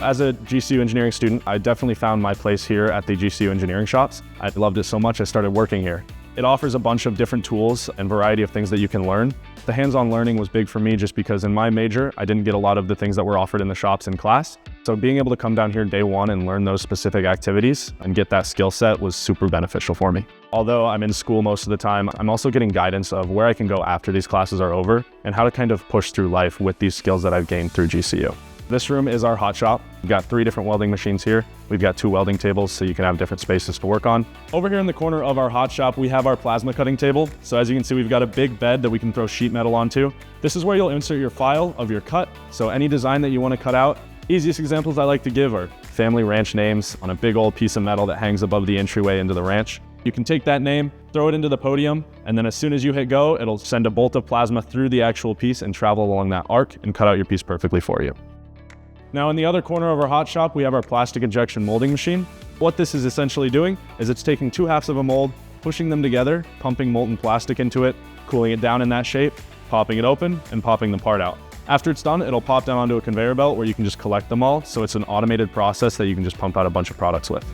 As a GCU engineering student, I definitely found my place here at the GCU engineering shops. I loved it so much I started working here. It offers a bunch of different tools and variety of things that you can learn. The hands-on learning was big for me just because in my major, I didn't get a lot of the things that were offered in the shops in class. So being able to come down here day one and learn those specific activities and get that skill set was super beneficial for me. Although I'm in school most of the time, I'm also getting guidance of where I can go after these classes are over and how to kind of push through life with these skills that I've gained through GCU. This room is our hot shop. We've got 3 different welding machines here. We've got 2 welding tables so you can have different spaces to work on. Over here in the corner of our hot shop, we have our plasma cutting table. So as you can see, we've got a big bed that we can throw sheet metal onto. This is where you'll insert your file of your cut. So any design that you want to cut out. Easiest examples I like to give are family ranch names on a big old piece of metal that hangs above the entryway into the ranch. You can take that name, throw it into the podium, and then as soon as you hit go, it'll send a bolt of plasma through the actual piece and travel along that arc and cut out your piece perfectly for you. Now in the other corner of our hot shop, we have our plastic injection molding machine. What this is essentially doing is it's taking 2 halves of a mold, pushing them together, pumping molten plastic into it, cooling it down in that shape, popping it open, and popping the part out. After it's done, it'll pop down onto a conveyor belt where you can just collect them all, so it's an automated process that you can just pump out a bunch of products with.